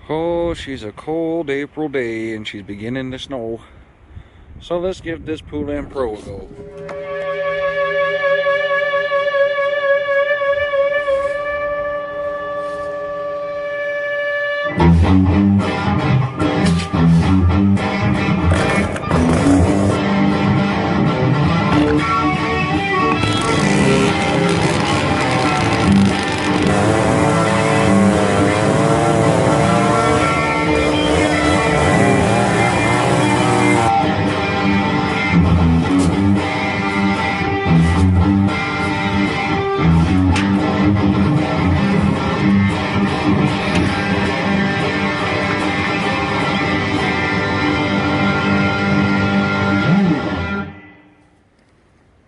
Oh, she's a cold April day and she's beginning to snow. So let's give this Poulan Pro a go.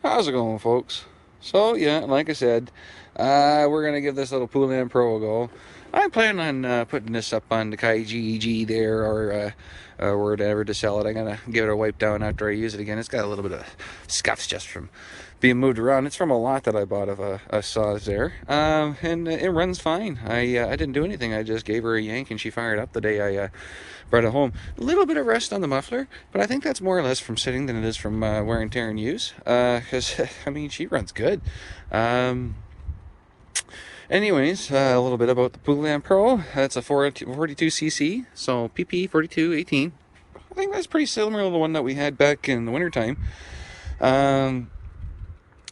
How's it going, folks? So yeah, like I said, we're gonna give this little Poulan Pro a go. I plan on putting this up on the KGG there or whatever to sell it. I'm gonna give it a wipe down after I use it again. It's got a little bit of scuffs just from being moved around. It's from a lot that I bought of saws there, and it runs fine. I didn't do anything. I just gave her a yank and she fired up the day I brought it home. A little bit of rust on the muffler, but I think that's more or less from sitting than it is from wear and tear and use. Because I mean, she runs good. Anyways, a little bit about the Poulan Pro. It's a 42cc, so PP 4218. I think that's pretty similar to the one that we had back in the wintertime.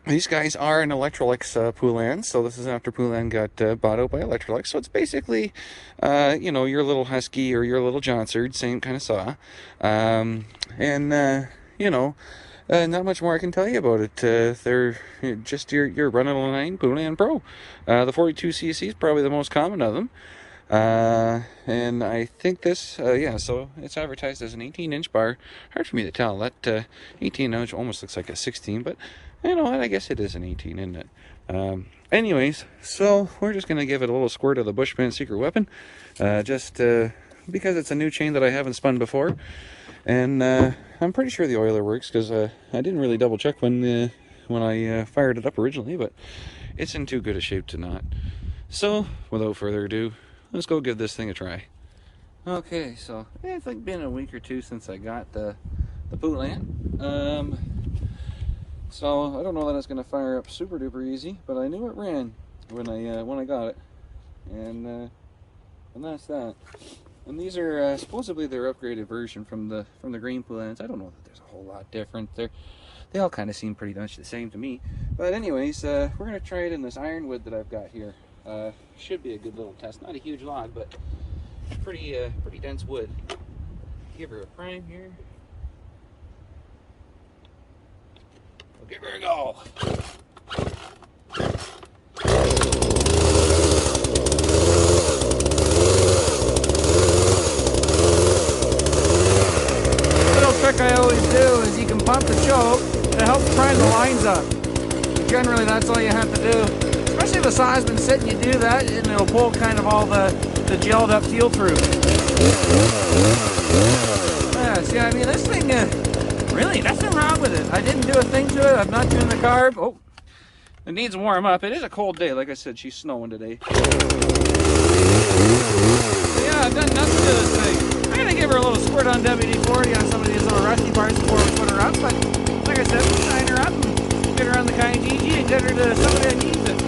These guys are an Electrolux Poulan, so this is after Poulan got bought out by Electrolux. So it's basically, you know, your little Husky or your little Johnsard, same kind of saw. You know, not much more I can tell you about it. They're just your run-of-the-line Poulan Pro. The 42cc is probably the most common of them. And I think this, yeah, so it's advertised as an 18-inch bar. Hard for me to tell. That 18-inch almost looks like a 16, but you know what? I guess it is an 18, isn't it? Anyways, so we're just going to give it a little squirt of the Bushman Secret Weapon, just because it's a new chain that I haven't spun before. And I'm pretty sure the oiler works, because I didn't really double check when I fired it up originally, but it's in too good a shape to not. So, without further ado, let's go give this thing a try. Okay, so it's like been a week or two since I got the Poulan. So I don't know that it's gonna fire up super duper easy, but I knew it ran when I got it, and that's that. And these are supposedly their upgraded version from the green Poulans. I don't know that there's a whole lot different. They all kind of seem pretty much the same to me. But anyways, we're gonna try it in this ironwood that I've got here. Should be a good little test. Not a huge log, but pretty dense wood. Give her a prime here. We'll give her a go. Little trick I always do is you can pump the choke to help prime the lines up. Generally, that's all you have to do. Especially if the saw's been sitting, you do that, and it'll pull kind of all the gelled up feel through. Yeah, see, I mean, this thing, really, nothing wrong with it. I didn't do a thing to it. I'm not doing the carb. Oh, it needs to warm up. It is a cold day. Like I said, she's snowing today. But yeah, I've done nothing to this thing. I'm going to give her a little squirt on WD-40 on some of these little rusty parts before we put her up. But like I said, we'll shine her up and get her on the KGG and get her to somebody that needs it.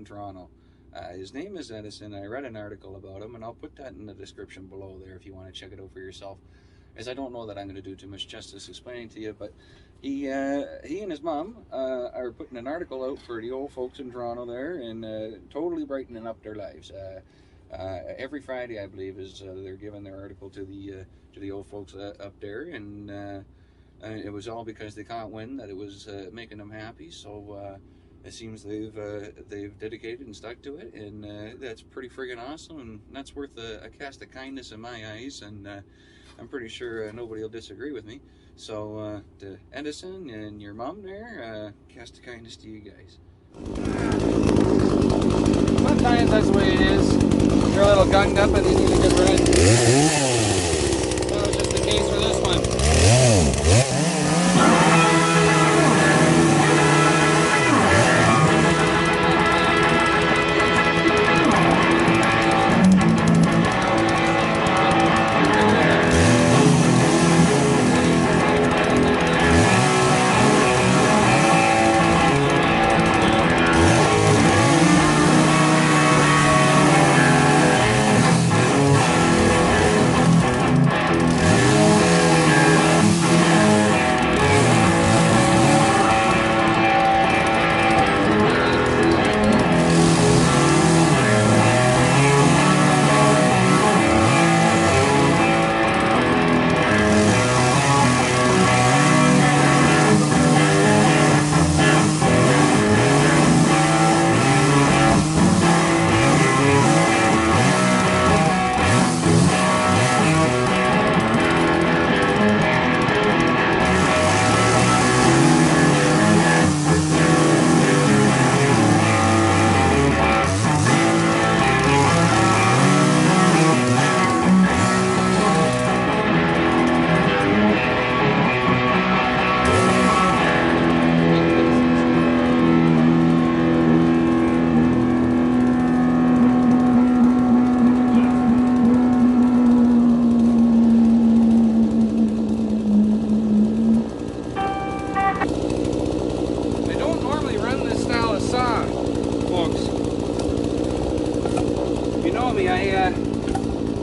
in Toronto. His name is Edison. I read an article about him, and I'll put that in the description below there if you want to check it out for yourself, as I don't know that I'm going to do too much justice explaining to you, but he and his mom are putting an article out for the old folks in Toronto there, and totally brightening up their lives. Every Friday, I believe, is they're giving their article to the old folks up there, and it was all because they can't win that it was making them happy. So it seems they've dedicated and stuck to it, and that's pretty friggin' awesome, and that's worth a cast of kindness in my eyes, and I'm pretty sure nobody will disagree with me. So to Edison and your mom there, cast of kindness to you guys. Sometimes that's the way it is. You're a little gunned up and you need a good run. That was just the case for this one.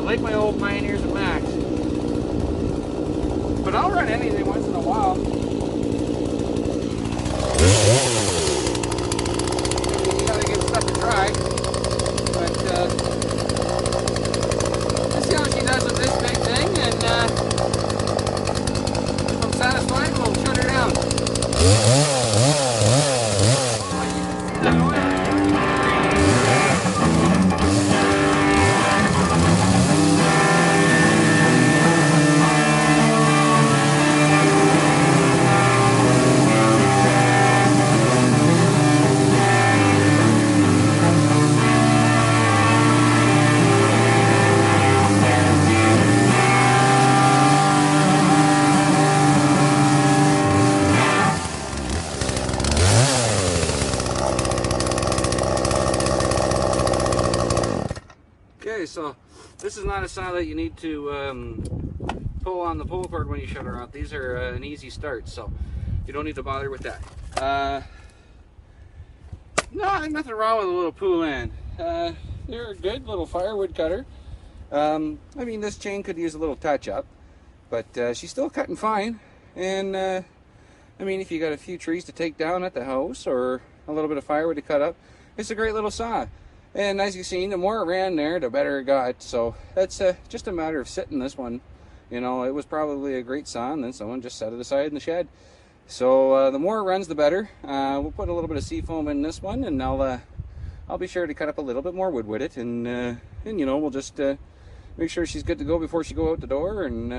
I like my old Pioneers and Max, but I'll run anything once in a while. You gotta get stuff to try, but let's see how she does with this big thing, and if I'm satisfied, we'll shut her down. Okay, so this is not a saw that you need to pull on the pull cord when you shut her off. These are an easy start, so you don't need to bother with that. No, nothing wrong with a little Poulan. They're a good little firewood cutter. I mean, this chain could use a little touch up, but she's still cutting fine. And I mean, if you got a few trees to take down at the house or a little bit of firewood to cut up, it's a great little saw. And as you've seen, the more it ran there, the better it got. So that's just a matter of sitting this one. You know, it was probably a great saw, and then someone just set it aside in the shed. So the more it runs, the better. We'll put a little bit of seafoam in this one, and I'll be sure to cut up a little bit more wood with it. And you know, we'll just make sure she's good to go before she go out the door. And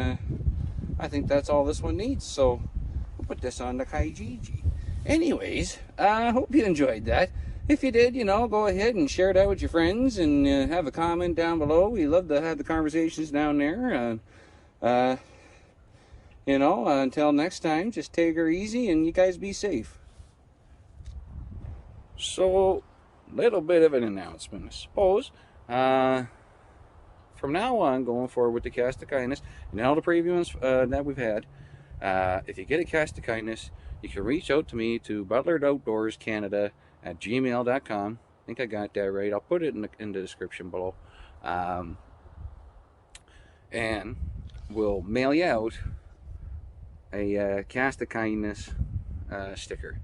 I think that's all this one needs. So we'll put this on the Kijiji. Anyways, I hope you enjoyed that. If you did, you know, go ahead and share it out with your friends and have a comment down below. We love to have the conversations down there. You know, until next time, just take her easy and you guys be safe. So, little bit of an announcement, I suppose. From now on, going forward with the Cast of Kindness and all the previews that we've had, if you get a Cast of Kindness, you can reach out to me to butleroutdoorscanada@gmail.com, think I got that right. I'll put it in the description below. Um, and we'll mail you out a cast of kindness sticker.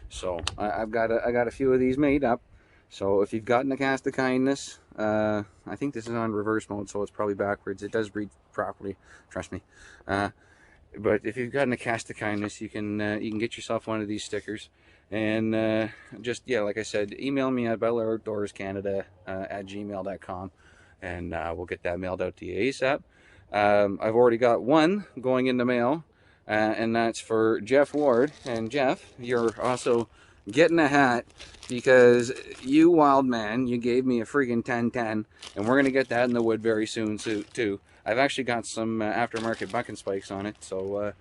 So I got a few of these made up. So if you've gotten a cast of kindness, I think this is on reverse mode, so it's probably backwards. It does read properly, trust me. But if you've gotten a cast of kindness, you can get yourself one of these stickers. And just, yeah, like I said, email me at belleoutdoorscanada at gmail.com, and we'll get that mailed out to you ASAP. I've already got one going in the mail, and that's for Jeff Ward. And Jeff, you're also getting a hat, because you wild man, you gave me a freaking 1010, and we're going to get that in the wood very soon too. I've actually got some aftermarket bucking spikes on it, so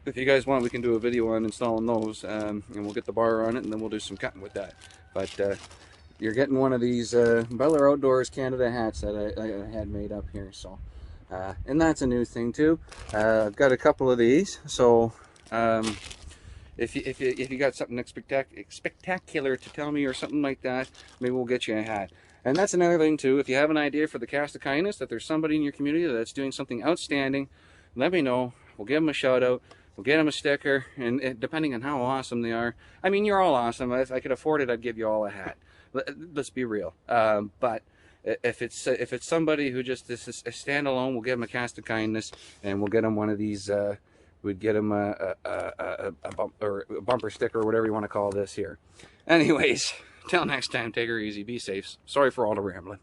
if you guys want, we can do a video on installing those, and we'll get the bar on it, and then we'll do some cutting with that. But you're getting one of these Beller Outdoors Canada hats that I had made up here. So, and that's a new thing too. I've got a couple of these, so if you got something spectacular to tell me or something like that, maybe we'll get you a hat. And that's another thing too. If you have an idea for the cast of kindness, that there's somebody in your community that's doing something outstanding, let me know. We'll give them a shout out. We'll get them a sticker, and depending on how awesome they are. I mean, you're all awesome. If I could afford it, I'd give you all a hat. Let's be real. But if it's somebody who just is a standalone, we'll give them a cast of kindness, and we'll get them one of these. We'd get them a bumper sticker, or whatever you want to call this here. Anyways, till next time, take her easy, be safe. Sorry for all the rambling.